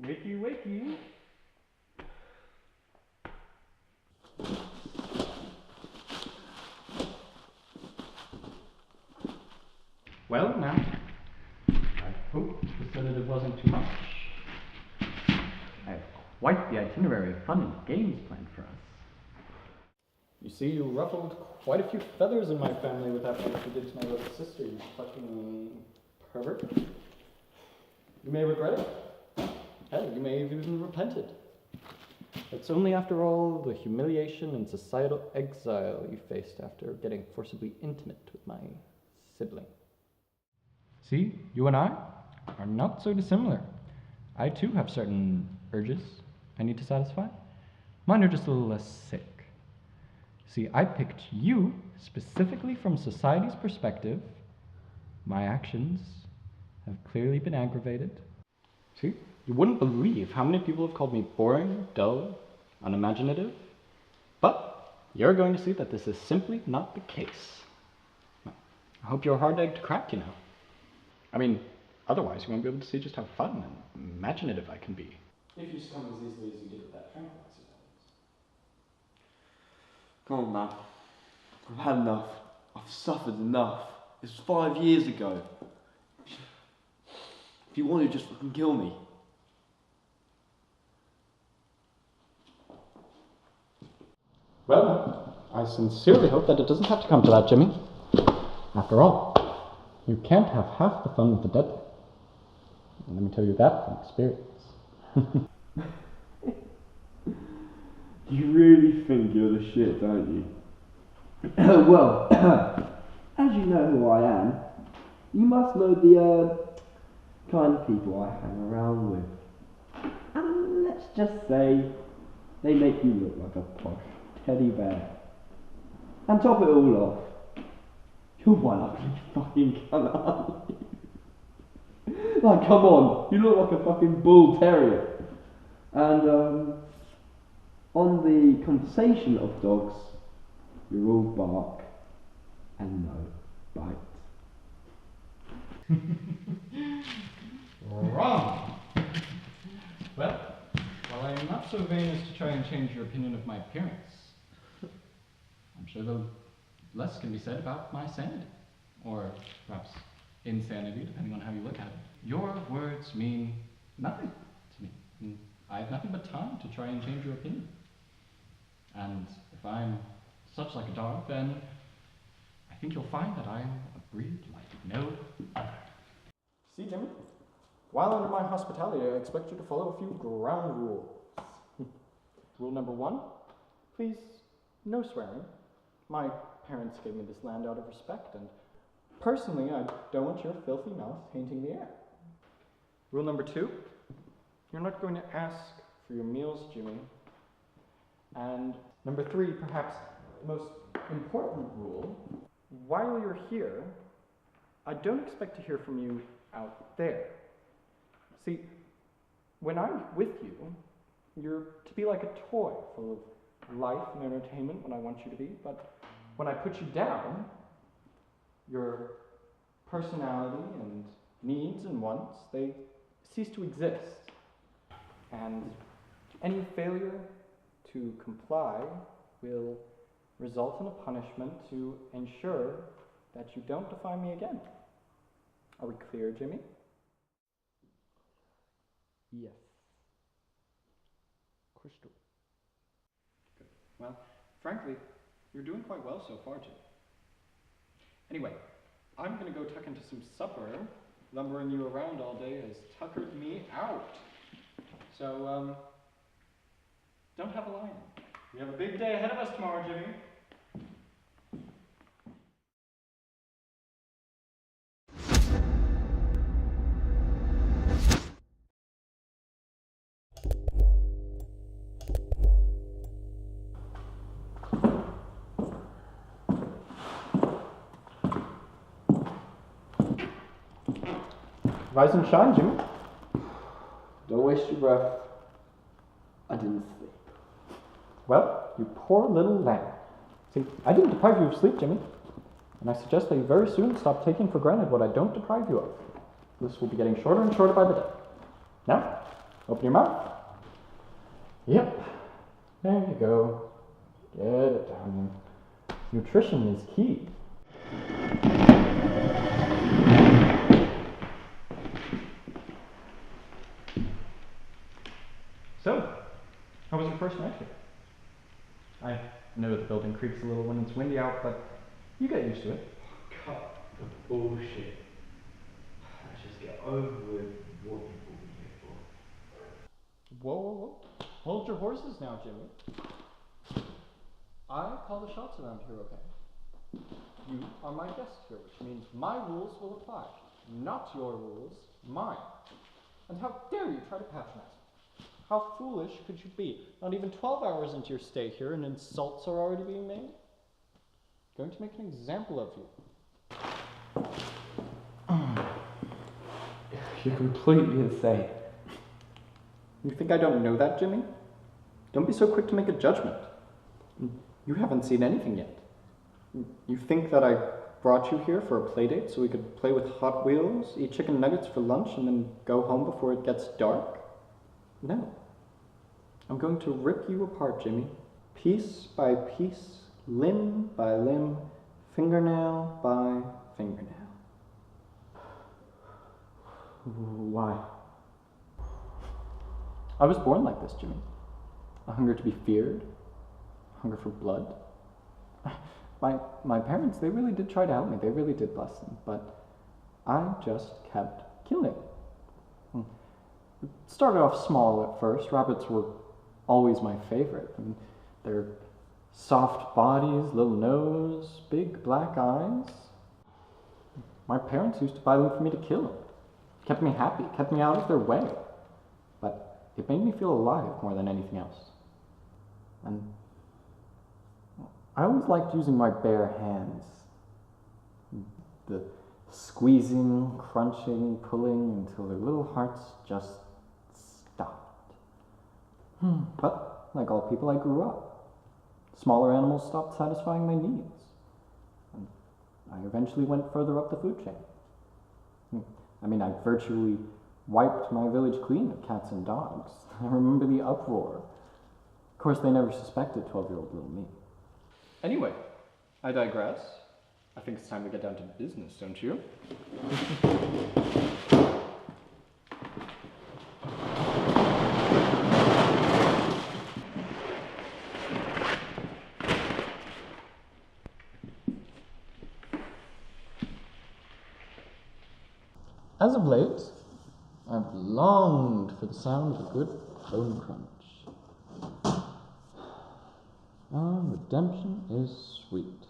Wakey, wakey. Well, now, I hope the sedative wasn't too much. I have quite the itinerary of fun and games planned for us. You see, you ruffled quite a few feathers in my family with that what you did to my little sister, you fucking pervert. You may regret it. Hell, you may have even repented. It's only after all the humiliation and societal exile you faced after getting forcibly intimate with my sibling. See, you and I are not so dissimilar. I too have certain urges I need to satisfy. Mine are just a little less sick. See, I picked you specifically from society's perspective. My actions have clearly been aggravated. See, you wouldn't believe how many people have called me boring, dull, unimaginative. But you're going to see that this is simply not the case. I hope you're a hard egg to crack, you know. I mean, otherwise you won't be able to see just how fun and imaginative I can be. If you succumb as easily as you did with that tranquilizer. Come on, man. I've had enough. I've suffered enough. It's 5 years ago. If you want to, just fucking kill me. Well, I sincerely hope that it doesn't have to come to that, Jimmy. After all, you can't have half the fun with the deadly. And let me tell you that from experience. You really think you're the shit, don't you? Well, as you know who I am, you must know the kind of people I hang around with. And let's just say they make you look like a posh teddy bear. And top it all off, you're one ugly fucking cunt, aren't you? Like, come on, you look like a fucking bull terrier. And on the conversation of dogs, you're all bark and no bite. Wrong! Well, while I am not so vain as to try and change your opinion of my appearance, I'm sure though less can be said about my sanity, or perhaps insanity, depending on how you look at it. Your words mean nothing to me, and I have nothing but time to try and change your opinion. And if I'm such like a dog, then I think you'll find that I'm a breed like no other. See, Jimmy? While under my hospitality, I expect you to follow a few ground rules. Rule number 1, please, no swearing. My parents gave me this land out of respect, and personally, I don't want your filthy mouth tainting the air. Rule number 2, you're not going to ask for your meals, Jimmy. And number 3, perhaps the most important rule, while you're here, I don't expect to hear from you out there. See, when I'm with you, you're to be like a toy, full of life and entertainment when I want you to be, but when I put you down, your personality and needs and wants, they cease to exist. And any failure to comply will result in a punishment to ensure that you don't defy me again. Are we clear, Jimmy? Yes. Crystal. Good. Well, frankly, you're doing quite well so far, Jimmy. Anyway, I'm gonna go tuck into some supper. Lumbering you around all day has tuckered me out. So, don't have a line. We have a big day ahead of us tomorrow, Jimmy. Rise and shine, Jimmy. Don't waste your breath. I didn't sleep. Well, you poor little lamb. See, I didn't deprive you of sleep, Jimmy. And I suggest that you very soon stop taking for granted what I don't deprive you of. This will be getting shorter and shorter by the day. Now, open your mouth. Yep. There you go. Get it down. Nutrition is key. So, how was your first night here? I know the building creaks a little when it's windy out, but you get used to it. Cut the bullshit. Let's just get over with what you brought me here for. Whoa, whoa, whoa. Hold your horses now, Jimmy. I call the shots around here, okay? You are my guest here, which means my rules will apply. Not your rules, mine. And how dare you try to patronize me? How foolish could you be? Not even 12 hours into your stay here and insults are already being made? Going to make an example of you. You're completely insane. You think I don't know that, Jimmy? Don't be so quick to make a judgment. You haven't seen anything yet. You think that I brought you here for a play date so we could play with Hot Wheels, eat chicken nuggets for lunch, and then go home before it gets dark? No. I'm going to rip you apart, Jimmy. Piece by piece, limb by limb, fingernail by fingernail. Why? I was born like this, Jimmy. A hunger to be feared, a hunger for blood. My parents, they really did try to help me. They really did, bless them. But I just kept killing. It started off small at first. Rabbits were always my favorite. I mean, their soft bodies, little nose, big black eyes. My parents used to buy them for me to kill them. It kept me happy, kept me out of their way. But it made me feel alive more than anything else. And I always liked using my bare hands. The squeezing, crunching, pulling until their little hearts just stopped. But, like all people, I grew up. Smaller animals stopped satisfying my needs. And I eventually went further up the food chain. I mean, I virtually wiped my village clean of cats and dogs. I remember the uproar. Of course, they never suspected 12-year-old little me. Anyway, I digress. I think it's time to get down to business, don't you? As of late, I've longed for the sound of a good bone crunch. Redemption is sweet.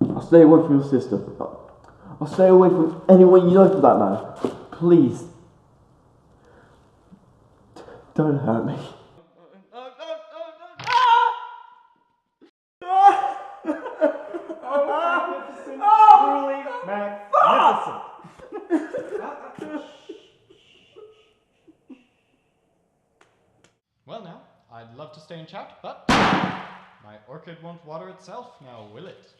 I'll stay away from your sister. I'll stay away from anyone you know for that matter. Please. Don't hurt me. Magnificent, truly magnificent. Well now, I'd love to stay and chat, but my orchid won't water itself now, will it?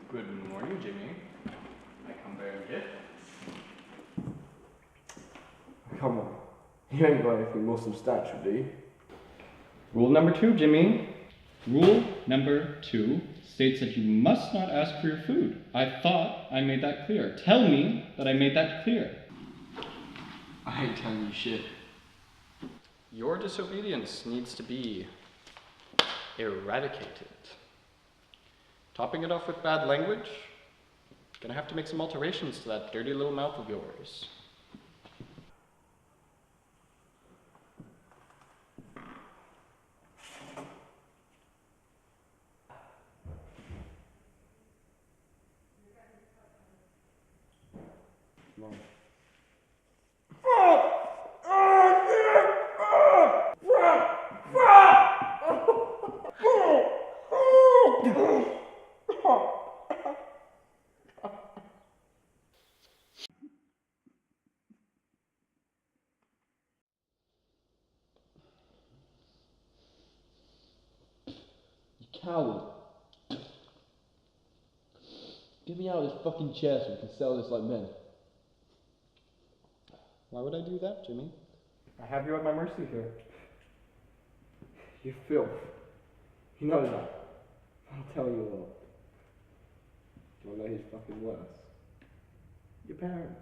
Good morning, Jimmy. I come bearing gifts. Come on. You ain't got anything more substantial, do you? Rule number 2, Jimmy. Rule number 2 states that you must not ask for your food. I thought I made that clear. Tell me that I made that clear. I ain't telling you shit. Your disobedience needs to be eradicated. Topping it off with bad language, gonna have to make some alterations to that dirty little mouth of yours. No. You coward. Get me out of this fucking chair so we can sell this like men. Why would I do that, Jimmy? I have you at my mercy here. You filth. You know that. I'll tell you what. Do you know who's fucking worse? Your parents.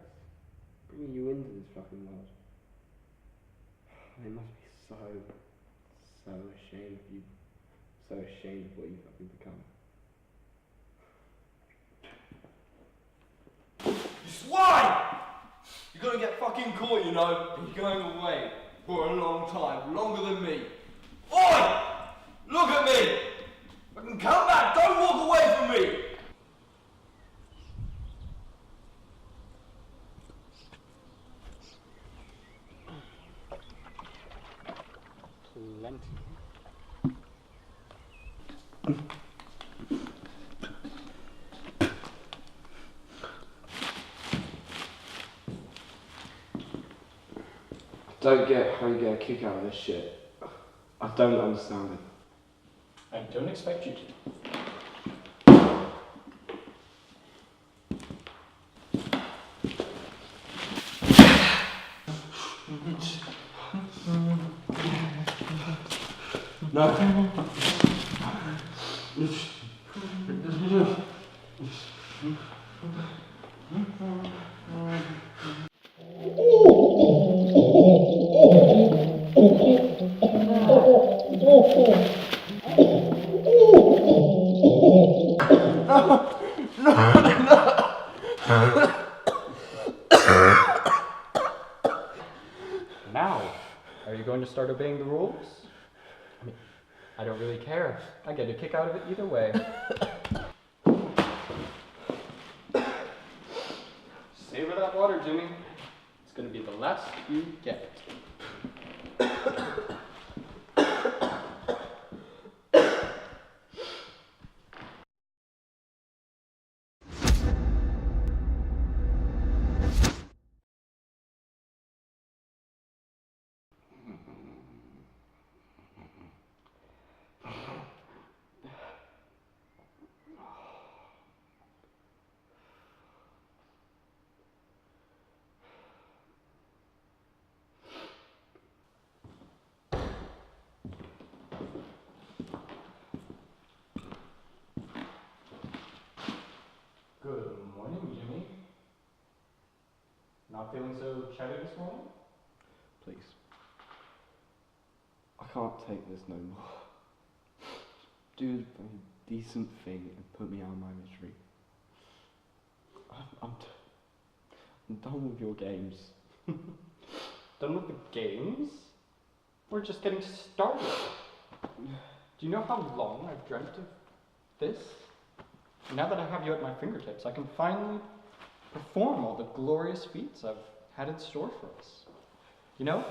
Bringing you into this fucking world. They must be so ashamed of you. So ashamed of what you fucking become. You swine! You're gonna get fucking caught, you know, and you're going away for a long time, longer than me. Oi! Look at me! Fucking come back, don't walk away from me! Plenty. Don't get how you get a kick out of this shit. I don't understand it. I don't expect you to. No. Now, are you going to start obeying the rules? I mean, I don't really care. I get a kick out of it either way. Savor that water, Jimmy. It's going to be the last you get. Good morning, Jimmy. Not feeling so chatty this morning? Please. I can't take this no more. Do a decent thing and put me out of my misery. I'm done with your games. Done with the games? We're just getting started. Do you know how long I've dreamt of this? Now that I have you at my fingertips, I can finally perform all the glorious feats I've had in store for us. You know,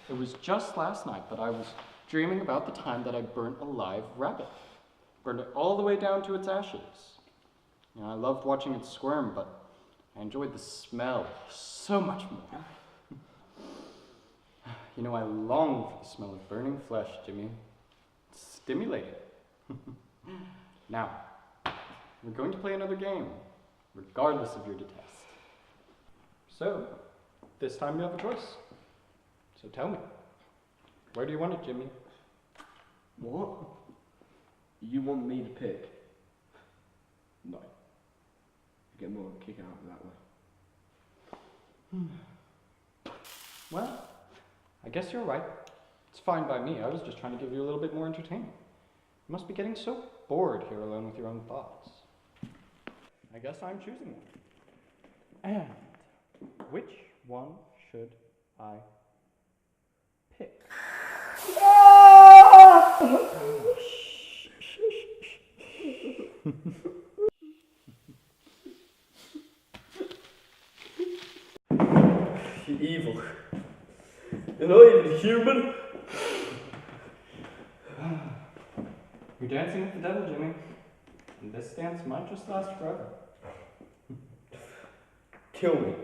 it was just last night that I was dreaming about the time that I burnt a live rabbit. Burned it all the way down to its ashes. You know, I loved watching it squirm, but I enjoyed the smell so much more. You know, I long for the smell of burning flesh, Jimmy. It's stimulating. Now, We're going to play another game, regardless of your detest. So, this time you have a choice. So tell me, where do you want it, Jimmy? What? You want me to pick? No. You get more of a kick out of that way. Well, I guess you're right. It's fine by me. I was just trying to give you a little bit more entertainment. You must be getting so bored here alone with your own thoughts. I guess I'm choosing one. And which one should I pick? You're evil. You're not even human. You're dancing with the devil, Jimmy. And this dance might just last forever. Kill me.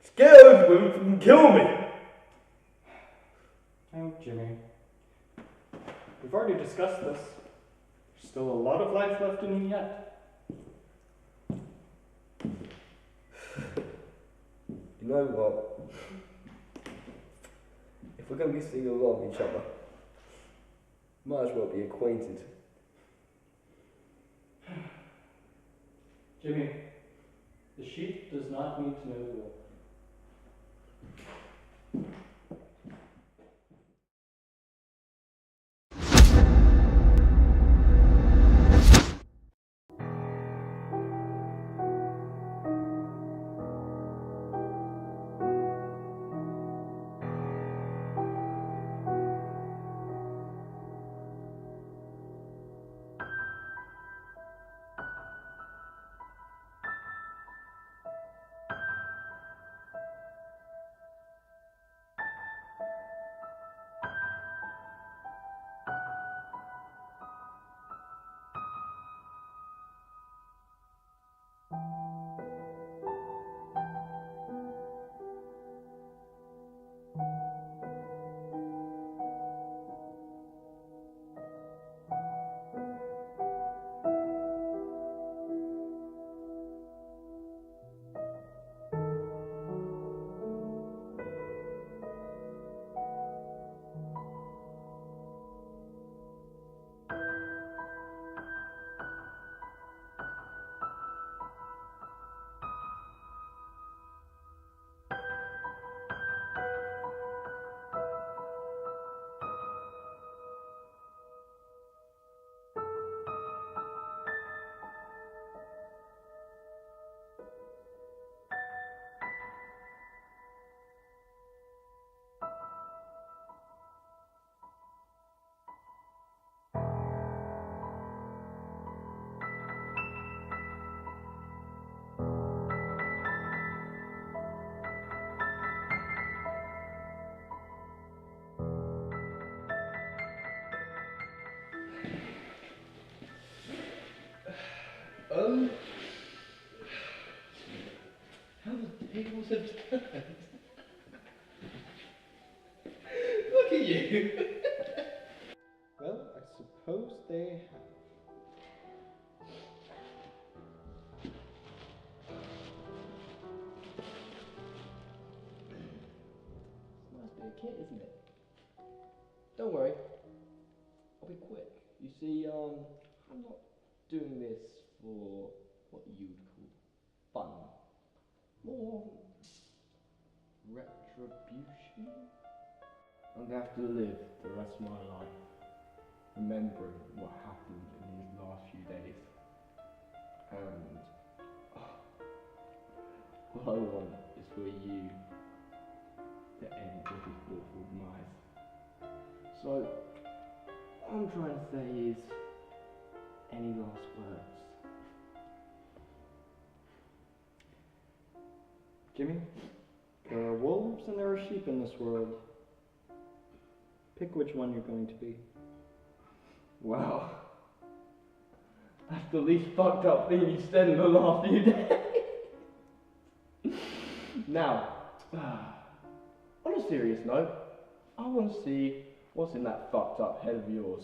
Just get over with it and kill me. Oh, Jimmy. We've already discussed this. There's still a lot of life left in you yet. You know what? If we're going to be seeing a lot of each other, might as well be acquainted. Jimmy, the sheep does not need to know the wolf. How the tables have turned. Look at you. Well, I suppose they have. This must be a kid, isn't it? Don't worry. I'll be quick. You see, I'm not doing this for what you'd call fun. More retribution. I'm gonna have to live the rest of my life remembering what happened in these last few days. And all I want is for you to end with this awful demise. So, what I'm trying to say is, any last words? Jimmy, there are wolves and there are sheep in this world. Pick which one you're going to be. Well, that's the least fucked up thing you've said in the last few days. Now, on a serious note, I want to see what's in that fucked up head of yours.